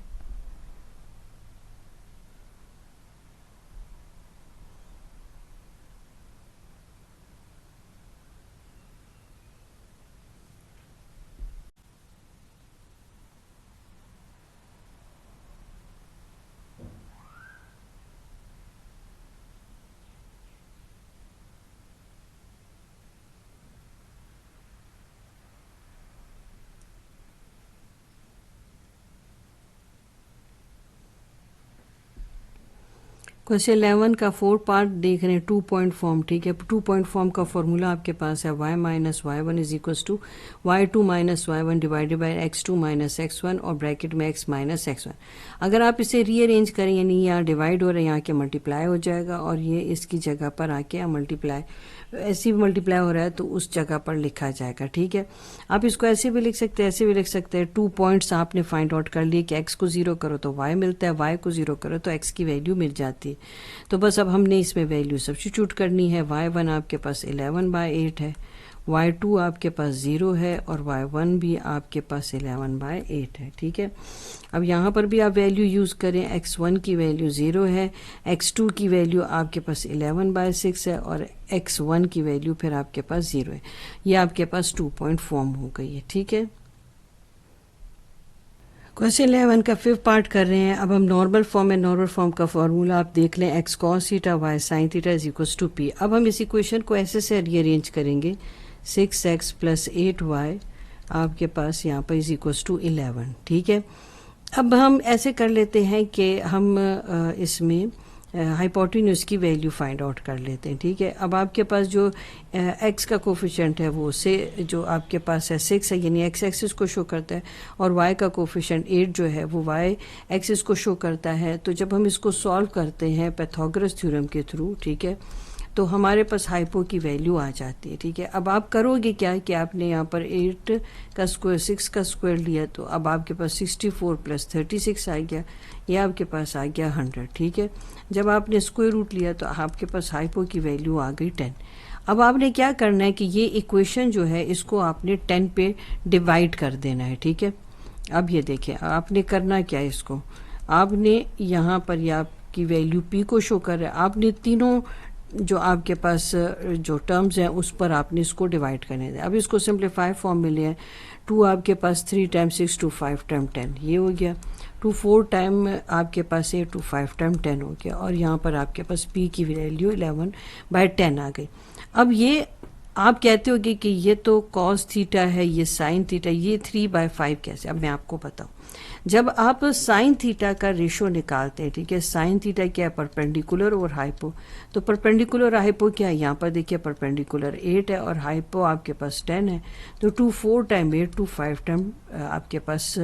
क्वेश्चन 11 का 4 पार्ट देख रहे हैं, 2 पॉइंट फॉर्म, ठीक है। 2 पॉइंट फॉर्म का फॉर्मूला आपके पास है y - y1 is equals to y2 - y1 divided by x2 - x1 और ब्रैकेट में x - x1। अगर आप इसे रीअरेंज करें, यानी यहाँ डिवाइड हो रहा है, यहाँ के मल्टीप्लाई हो जाएगा और ये इसकी जगह पर आके मल्टीप्लाई, ऐसे भी मल्टीप्लाई हो रहा है तो उस जगह पर लिखा जाएगा, ठीक है। आप इसको ऐसे भी लिख सकते हैं, ऐसे भी लिख सकते हैं। 2 पॉइंट्स आपने फाइंड आउट कर लिए कि x को 0 करो तो y मिलता है, y को 0 करो तो x की वैल्यू मिल जाती है। तो बस अब हमने इसमें वैल्यू सब्स्टिट्यूट करनी है। y1 आपके पास 11/8 है, y2 आपके पास 0 है और y1 भी आपके पास 11/8 है, ठीक है। अब यहाँ पर भी आप वैल्यू यूज़ करें, x1 की वैल्यू 0 है, x2 की वैल्यू आपके पास 11/6 है और x1 की वैल्यू फिर आपके पास 0 है। ये आपके पास 2 पॉइंट फॉर्म हो गई है, ठीक है। क्वेश्चन 11 का 5th पार्ट कर रहे हैं। अब हम नॉर्मल फॉर्म है, नॉर्मल फॉर्म का फॉर्मूला आप देख लें, x cos theta y sin theta is equals to p। अब हम इस इक्वेशन को ऐसे से रीअरेंज करेंगे, 6x प्लस 8y आपके पास यहाँ पर इज इक्वल्स टू 11, ठीक है। अब हम ऐसे कर लेते हैं कि हम इसमें हाइपोटेन्यूज की वैल्यू फाइंड आउट कर लेते हैं, ठीक है। अब आपके पास जो x का कोफिशिएंट है वो से जो आपके पास है 6 है, यानी x एक्सिस को शो करता है, और y का कोफिशिएंट 8 जो है वो y एक्सिस को शो करता है। तो जब हम इसको सॉल्व करते हैं पाइथागोरस थ्योरम के थ्रू, ठीक है, तो हमारे पास हाइपो की वैल्यू आ जाती है, ठीक है। अब आप करोगे क्या कि आपने यहाँ पर 8 का स्क्वायर 6 का स्क्वायर लिया, तो अब आपके पास 64 प्लस 36 आ गया, ये आपके पास आ गया 100, ठीक है। जब आपने स्क्वायर रूट लिया तो आपके पास हाइपो की वैल्यू आ गई 10। अब आपने क्या करना है कि ये इक्वेशन जो है इसको आपने 10 पे डिवाइड कर देना है, ठीक है। अब ये देखें आपने करना क्या है, इसको आपने यहाँ पर ये आपकी वैल्यू p को शो कर रहा है, आपने तीनों जो आपके पास जो टर्म्स हैं उस पर आपने इसको डिवाइड करने हैं। अब इसको सिंप्लीफाई फॉर्म में लिया है, 2 आपके पास 3 टाइम 6 टू 5 टाइम 10 ये हो गया, 2 4 टाइम आपके पास 8 टू 5 टाइम 10 हो गया, और यहाँ पर आपके पास p की वैल्यू 11/10 आ गई। अब ये आप कहते होगे कि ये तो कॉस थीटा है, ये साइन थीटा, ये 3/5 कैसे? अब मैं आपको बताऊं, जब आप साइन थीटा का रेशो निकालते हैं, ठीक है, साइन थीटा क्या है? परपेंडिकुलर और हाइपो। तो परपेंडिकुलर हाइपो क्या है? यहाँ पर देखिए परपेंडिकुलर 8 है और हाइपो आपके पास 10 है। तो 2 4 टाइम 8 2 5 टाइम आपके पास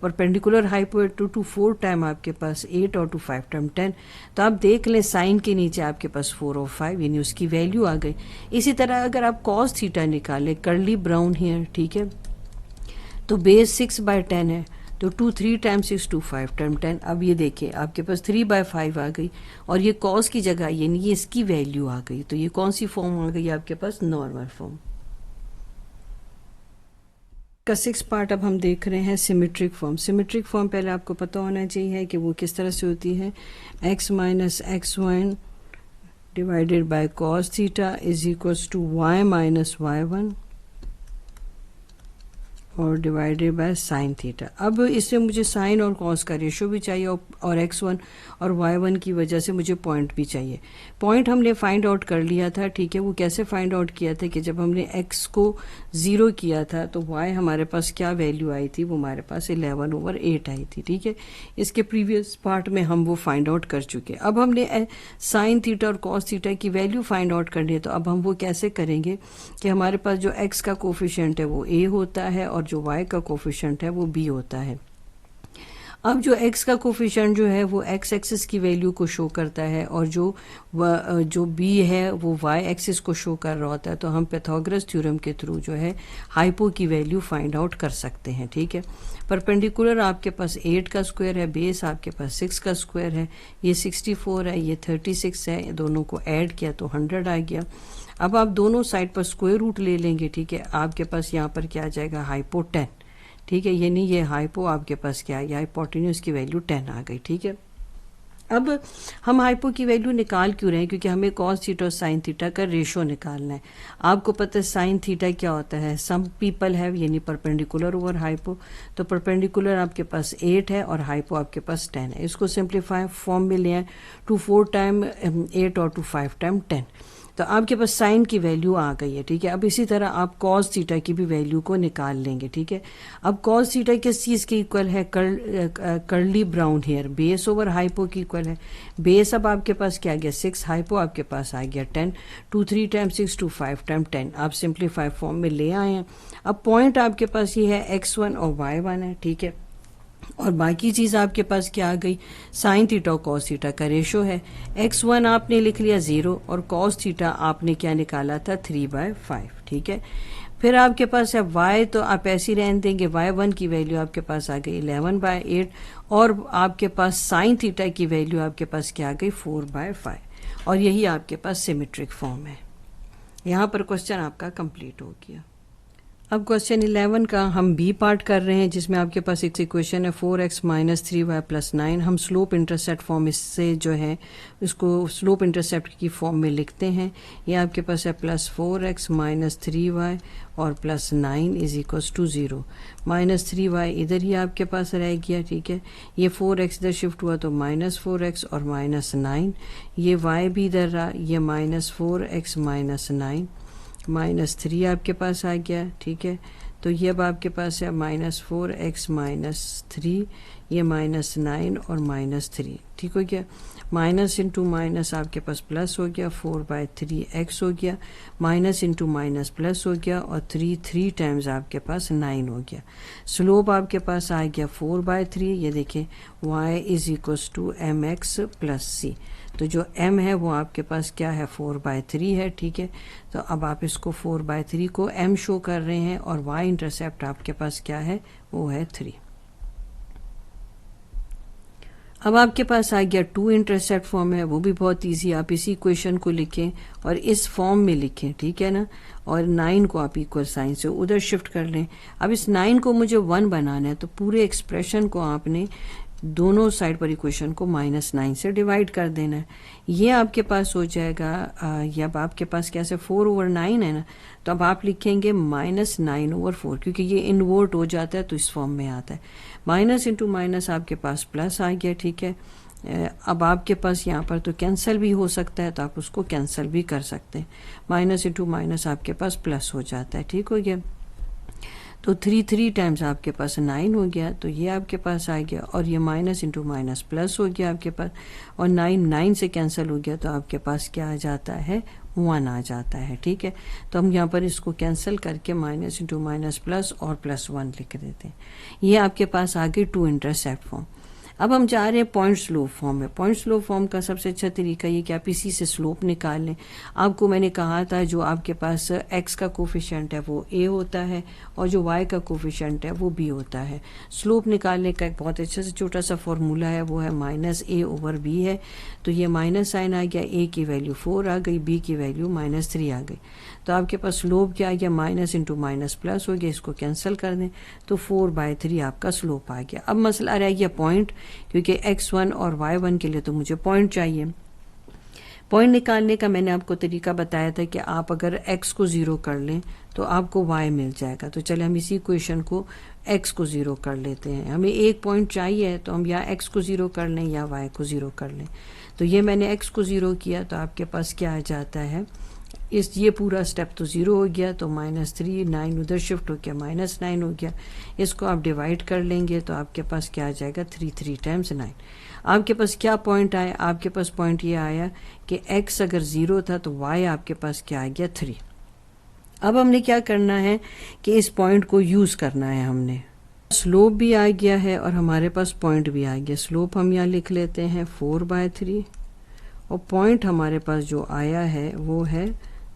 परपेंडिकुलर हाइपो 2 4 टाइम आपके पास 8 और 2 5 टाइम 10। तो आप देख लें साइन के नीचे आपके पास 4 और 5 यानी उसकी वैल्यू आ गई। इसी तरह अगर आप कॉस थीटा निकालें, कर्ली ब्राउन हियर, ठीक है, तो बेस 6/10 है, तो 2 3 टाइम 6 2 5 टाइम 10। अब ये देखिए आपके पास 3/5 आ गई और ये कॉस की जगह यानी ये इसकी वैल्यू आ गई। तो ये कौन सी फॉर्म आ गई आपके पास? नॉर्मल फॉर्म का 6 पार्ट अब हम देख रहे हैं सिमेट्रिक फॉर्म। सिमेट्रिक फॉर्म पहले आपको पता होना चाहिए कि वो किस तरह से होती है। x minus x1 divided by cos theta is equals to y minus y1 और डिवाइडेड बाय साइन थीटा। अब इससे मुझे साइन और कॉस का रेशो भी चाहिए और x1 और y1 की वजह से मुझे पॉइंट भी चाहिए। पॉइंट हमने फाइंड आउट कर लिया था, ठीक है। वो कैसे फाइंड आउट किया था कि जब हमने x को 0 किया था तो y हमारे पास क्या वैल्यू आई थी? वो हमारे पास 11/8 आई थी, ठीक है। इसके प्रीवियस पार्ट में हम वो फाइंड आउट कर चुके। अब हमने साइन थीटा और कॉस थीटा की वैल्यू फाइंड आउट करनी है। तो अब हम वो कैसे करेंगे कि हमारे पास जो x का कोफिशिएंट है वो a होता है और जो y का कोफिशिएंट है वो b होता है। अब जो x का कोफिशिएंट जो है वो x एक्सिस की वैल्यू को शो करता है और जो b है वो y एक्सिस को शो कर रहा होता है। तो हम पाइथागोरस थ्योरम के थ्रू जो है हाइपो की वैल्यू फाइंड आउट कर सकते हैं, ठीक है। परपेंडिकुलर आपके पास 8 का स्क्वायर है, बेस आपके पास 6 का स्क्वायर है, ये 64 है, ये 36 है, दोनों को ऐड किया तो 100 आ गया। अब आप दोनों साइड पर स्क्वायर रूट ले लेंगे, ठीक है। आपके पास यहाँ पर क्या आ जाएगा? हाइपो 10, ठीक है। यानी ये हाइपो आपके पास क्या है? हाइपोटेन्यूज की वैल्यू 10 आ गई, ठीक है। अब हम हाइपो की वैल्यू निकाल क्यों रहे हैं? क्योंकि हमें कॉस थीटा और साइन थीटा का रेशो निकालना है। आपको पता है साइन थीटा क्या होता है? सम पीपल हैव यानी परपेंडिकुलर ओवर हाइपो। तो परपेंडिकुलर आपके पास 8 है और हाइपो आपके पास 10 है। इसको सिंप्लीफाई फॉर्म में ले आए, 2 4 टाइम 8 और 2 5 टाइम 10। तो आपके पास साइन की वैल्यू आ गई है, ठीक है। अब इसी तरह आप कॉस थीटा की भी वैल्यू को निकाल लेंगे, ठीक है। अब कॉस थीटा किस चीज़ के इक्वल है? Curly brown hair, base over hypo की इक्वल है। बेस अब आपके पास क्या आ गया? 6, हाइपो आपके पास आ गया 10, 2 3 टाइम 6 2 5 टाइम 10। आप सिंप्लीफाई फॉर्म में ले आए हैं। अब पॉइंट आपके पास ये है x1 और y1 है, ठीक है। और बाकी चीज़ आपके पास क्या आ गई? साइन थीटा और कॉस थीटा का रेशो है। x1 आपने लिख लिया 0 और कॉस थीटा आपने क्या निकाला था? 3/5, ठीक है। फिर आपके पास है y, तो आप ऐसे ही रहने देंगे। y1 की वैल्यू आपके पास आ गई 11/8 और आपके पास साइन थीटा की वैल्यू आपके पास क्या आ गई? 4/5। और यही आपके पास सिमेट्रिक फॉर्म है। यहाँ पर क्वेश्चन आपका कंप्लीट हो गया। अब क्वेश्चन 11 का हम बी पार्ट कर रहे हैं, जिसमें आपके पास एक इक्वेशन है 4x माइनस 3y प्लस 9। हम स्लोप इंटरसेप्ट फॉर्म इससे जो है इसको स्लोप इंटरसेप्ट की फॉर्म में लिखते हैं। ये आपके पास है प्लस 4x माइनस 3y और plus 9 is equals to 0। Minus 3y इधर ही आपके पास रह गया, ठीक है। ये 4x इधर शिफ्ट हुआ तो माइनस 4x और माइनस 9। ये y भी इधर रहा, ये माइनस 4x माइनस 9 माइनस 3 आपके पास आ गया, ठीक है। तो ये अब आपके पास है माइनस 4x माइनस 3, ये माइनस 9 और माइनस 3, ठीक हो गया। माइनस इंटू माइनस आपके पास प्लस हो गया, 4/3x हो गया, माइनस इंटू माइनस प्लस हो गया और 3 टाइम्स आपके पास 9 हो गया। स्लोप आपके पास आ गया 4/3। ये देखें y is equals to mx plus c। तो जो m है वो आपके पास क्या है? 4/3 है, ठीक है। तो अब आप इसको 4/3 को m शो कर रहे हैं और y इंटरसेप्ट आपके पास क्या है? वो है 3। अब आपके पास आ गया 2 इंटरसेप्ट फॉर्म है, वो भी बहुत इजी। आप इसी इक्वेशन को लिखें और इस फॉर्म में लिखें, ठीक है ना। और 9 को आप इक्वल साइन से उधर शिफ्ट कर लें। अब इस 9 को मुझे 1 बनाना है, तो पूरे एक्सप्रेशन को आपने दोनों साइड पर इक्वेशन को -9 से डिवाइड कर देना है। ये आपके पास हो जाएगा ये अब आपके पास कैसे 4/9 है ना, तो अब आप लिखेंगे -9/4, क्योंकि ये इन्वर्ट हो जाता है तो इस फॉर्म में आता है। माइनस इंटू माइनस आपके पास प्लस आ गया, ठीक है। अब आपके पास यहाँ पर तो कैंसिल भी हो सकता है, तो आप उसको कैंसिल भी कर सकते हैं। माइनस इंटू माइनस आपके पास प्लस हो जाता है, ठीक हो गया। तो 3 टाइम्स आपके पास 9 हो गया, तो ये आपके पास आ गया, और ये माइनस इंटू माइनस प्लस हो गया आपके पास, और 9 से कैंसिल हो गया, तो आपके पास क्या आ जाता है, 1 आ जाता है, ठीक है। तो हम यहाँ पर इसको कैंसिल करके माइनस इंटू माइनस प्लस और प्लस 1 लिख देते हैं। ये आपके पास आ गई 2 इंटरसेप्ट फॉर्म। अब हम जा रहे हैं पॉइंट स्लोप फॉर्म में। पॉइंट स्लोप फॉर्म का सबसे अच्छा तरीका ये कि आप इसी से स्लोप निकाल लें। आपको मैंने कहा था जो आपके पास x का कोफिशिएंट है वो a होता है, और जो y का कोफिशिएंट है वो b होता है। स्लोप निकालने का एक बहुत अच्छा से छोटा सा फॉर्मूला है, वो है -a/b है। तो ये माइनस साइन आ गया, a की वैल्यू 4 आ गई, b की वैल्यू -3 आ गई। तो आपके पास स्लोप क्या आ गया, माइनस इंटू माइनस प्लस हो गया, इसको कैंसिल कर दें तो 4/3 आपका स्लोप आ गया। अब मसला रह गया पॉइंट, क्योंकि x1 और y1 के लिए तो मुझे पॉइंट चाहिए। पॉइंट निकालने का मैंने आपको तरीका बताया था कि आप अगर x को 0 कर लें तो आपको y मिल जाएगा। तो चले हम इसी इक्वेशन को x को 0 कर लेते हैं। हमें एक पॉइंट चाहिए, तो हम या x को 0 कर लें या y को 0 कर लें। तो ये मैंने x को 0 किया, तो आपके पास क्या आ जाता है, ये पूरा स्टेप तो 0 हो गया, तो -3, 9 उधर शिफ्ट हो गया, -9 हो गया। इसको आप डिवाइड कर लेंगे तो आपके पास क्या आ जाएगा, 3 टाइम्स 9। आपके पास क्या पॉइंट आया, आपके पास पॉइंट ये आया कि x अगर 0 था तो y आपके पास क्या आ गया, 3। अब हमने क्या करना है कि इस पॉइंट को यूज़ करना है। हमने स्लोप भी आ गया है और हमारे पास पॉइंट भी आ गया। स्लोप हम यहाँ लिख लेते हैं 4/3, और पॉइंट हमारे पास जो आया है वो है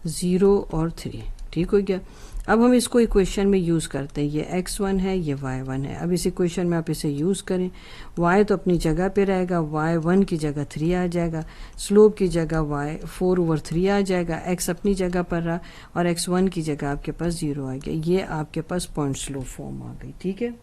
0 और 3, ठीक हो गया। अब हम इसको इक्वेशन में यूज़ करते हैं। ये x1 है, ये y1 है। अब इस इक्वेशन में आप इसे यूज़ करें। y तो अपनी जगह पे रहेगा, y1 की जगह 3 आ जाएगा, स्लोप की जगह y 4/3 आ जाएगा, x अपनी जगह पर रहा, और x1 की जगह आपके पास 0 आ गया। ये आपके पास पॉइंट स्लोप फॉर्म आ गई, ठीक है।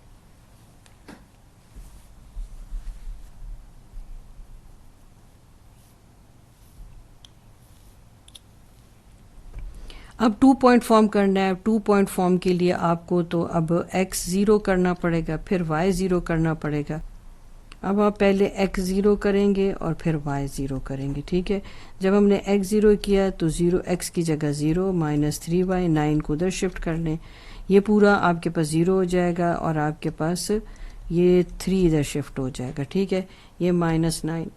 अब 2 पॉइंट फॉर्म करना है। 2 पॉइंट फॉर्म के लिए आपको तो अब x 0 करना पड़ेगा, फिर y 0 करना पड़ेगा। अब आप पहले x 0 करेंगे और फिर y 0 करेंगे, ठीक है। जब हमने x 0 किया तो 0 x की जगह 0, -3y, 9 को उधर शिफ्ट कर लें, ये पूरा आपके पास 0 हो जाएगा, और आपके पास ये 3 इधर शिफ्ट हो जाएगा, ठीक है। ये -9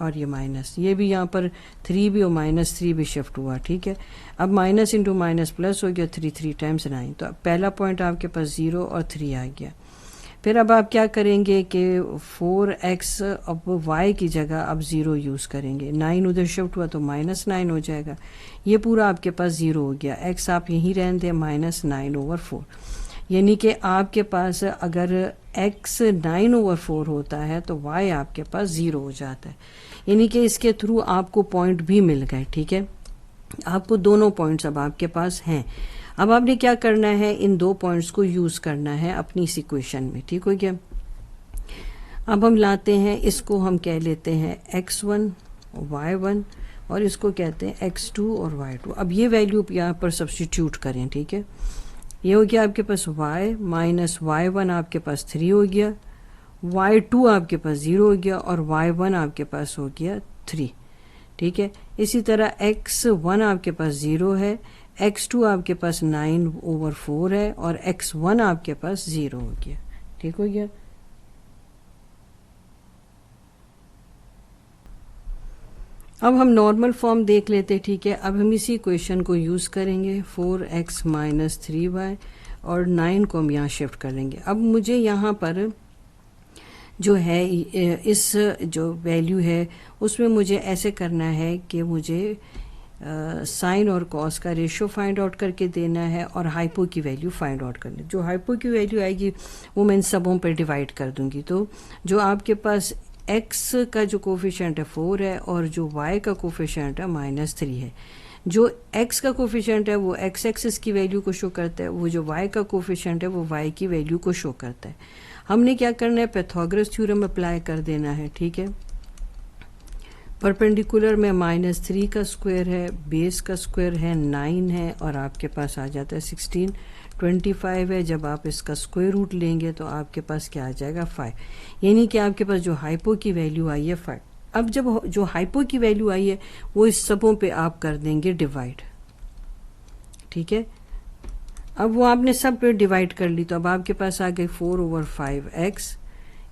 और ये माइनस, ये भी यहाँ पर 3 भी और -3 भी शिफ्ट हुआ, ठीक है। अब माइनस इंटू माइनस प्लस हो गया, 3 टाइम्स 9। तो पहला पॉइंट आपके पास 0 और 3 आ गया। फिर अब आप क्या करेंगे कि 4x अब y की जगह अब 0 यूज़ करेंगे। 9 उधर शिफ्ट हुआ तो -9 हो जाएगा, ये पूरा आपके पास 0 हो गया। x आप यहीं रहने दें, -9/4, यानी कि आपके पास अगर x 9/4 होता है तो y आपके पास 0 हो जाता है, यानी कि इसके थ्रू आपको पॉइंट भी मिल गए, ठीक है। आपको दोनों पॉइंट्स अब आपके पास हैं। अब आपने क्या करना है, इन 2 पॉइंट्स को यूज़ करना है अपनी इस इक्वेशन में, ठीक हो गया। अब हम लाते हैं, इसको हम कह लेते हैं x1 y1, और इसको कहते हैं x2 और y2। अब ये वैल्यू यहाँ पर सब्स्टिट्यूट करें, ठीक है। ये हो गया आपके पास y माइनस y1 आपके पास 3 हो गया, y2 आपके पास 0 हो गया, और y1 आपके पास हो गया 3, ठीक है। इसी तरह x1 आपके पास 0 है, x2 आपके पास 9/4 है, और x1 आपके पास 0 हो गया, ठीक हो गया। अब हम नॉर्मल फॉर्म देख लेते, ठीक है। अब हम इसी इक्वेशन को यूज़ करेंगे, 4x माइनस 3y, और 9 को हम यहाँ शिफ्ट कर लेंगे। अब मुझे यहाँ पर जो है इस जो वैल्यू है उसमें मुझे ऐसे करना है कि मुझे साइन और कॉस का रेशियो फाइंड आउट करके देना है, और हाइपो की वैल्यू फाइंड आउट करनी। जो हाइपो की वैल्यू आएगी वो मैं इन सबों पर डिवाइड कर दूंगी। तो जो आपके पास x का जो कोफिशिएंट है 4 है, और जो y का कोफिशिएंट है -3 है। जो x का कोफिशिएंट है वो x एक्सिस की वैल्यू को शो करता है, वो जो y का कोफिशिएंट है वो y की वैल्यू को शो करता है। हमने क्या करना है, पाइथागोरस थ्योरम अप्लाई कर देना है, ठीक है। परपेंडिकुलर में -3 का स्क्वायर है, बेस का स्क्वायर है 9 है, और आपके पास आ जाता है 16, 25 है। जब आप इसका स्क्वायर रूट लेंगे तो आपके पास क्या आ जाएगा 5, यानी कि आपके पास जो हाइपो की वैल्यू आई है अब जब जो हाइपो की वैल्यू आई है वो इस सबों पे आप कर देंगे डिवाइड, ठीक है। अब वो आपने सब पे डिवाइड कर ली तो अब आपके पास आ गई 4/5x,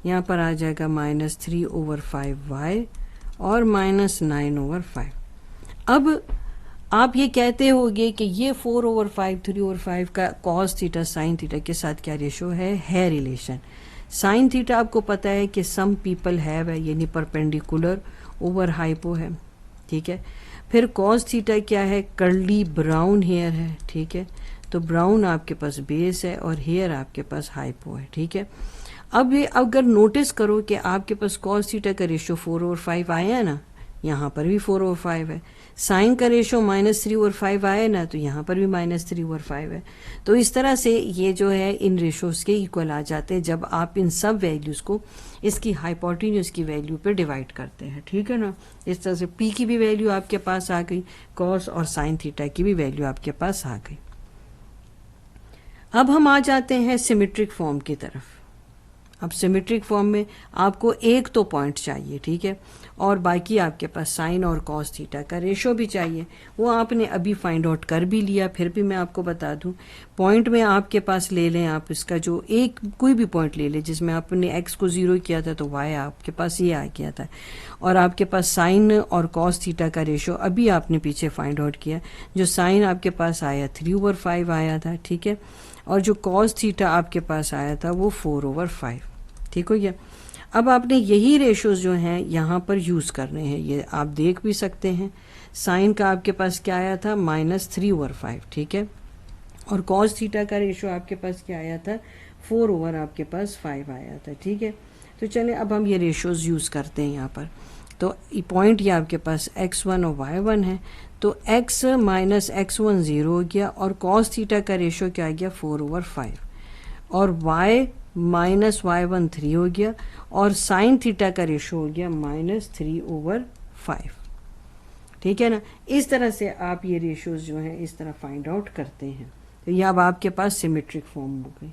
यहाँ पर आ जाएगा -3/5y और -9/5। अब आप ये कहते होगे कि ये 4/5 3/5 का cos थीटा sin थीटा के साथ क्या रेशो है रिलेशन। sin थीटा आपको पता है कि सम पीपल हैव है, यानी परपेंडिकुलर ओवर हाइपो है, ठीक है। फिर cos थीटा क्या है, कर्ली ब्राउन हेयर है, ठीक है। तो ब्राउन आपके पास बेस है और हेयर आपके पास हाइपो है, ठीक है। अब ये अगर नोटिस करो कि आपके पास cos थीटा का रेशो 4/5 आया है ना, यहाँ पर भी 4/5 है। साइन का रेशो -3/5 आया ना, तो यहाँ पर भी -3/5 है। तो इस तरह से ये जो है इन रेशोज के इक्वल आ जाते हैं जब आप इन सब वैल्यूज़ को इसकी हाइपोटेन्यूज की वैल्यू पे डिवाइड करते हैं, ठीक है ना। इस तरह से पी की भी वैल्यू आपके पास आ गई, कॉस और साइन थीटा की भी वैल्यू आपके पास आ गई। अब हम आ जाते हैं सिमेट्रिक फॉर्म की तरफ। अब सिमेट्रिक फॉर्म में आपको एक तो पॉइंट चाहिए, ठीक है, और बाकी आपके पास साइन और कॉस थीटा का रेशो भी चाहिए। वो आपने अभी फाइंड आउट कर भी लिया, फिर भी मैं आपको बता दूं। पॉइंट में आपके पास ले लें आप इसका जो एक कोई भी पॉइंट ले लें जिसमें आपने एक्स को 0 किया था तो वाई आपके पास ये आ गया था, और आपके पास साइन और कॉस थीटा का रेशो अभी आपने पीछे फाइंड आउट किया। जो साइन आपके पास आया 3/5 आया था, ठीक है, और जो कॉस थीटा आपके पास आया था वो 4/5, ठीक हो गया। अब आपने यही रेशोज जो हैं यहाँ पर यूज़ करने हैं, ये आप देख भी सकते हैं। साइन का आपके पास क्या आया था, -3/5, ठीक है, और कॉस थीटा का रेशो आपके पास क्या आया था, 4 आपके पास 5 आया था, ठीक है। तो चलें अब हम ये रेशोज यूज़ करते हैं यहाँ पर। तो पॉइंट ये आपके पास x1 और y1 है, तो x - x1 0 हो गया और cos थीटा का रेशो क्या आ गया 4/5, और y - y1 3 हो गया और sin थीटा का रेशो हो गया -3/5, ठीक है ना। इस तरह से आप ये रेशोज जो हैं इस तरह फाइंड आउट करते हैं। तो ये अब आपके पास सिमेट्रिक फॉर्म हो गई।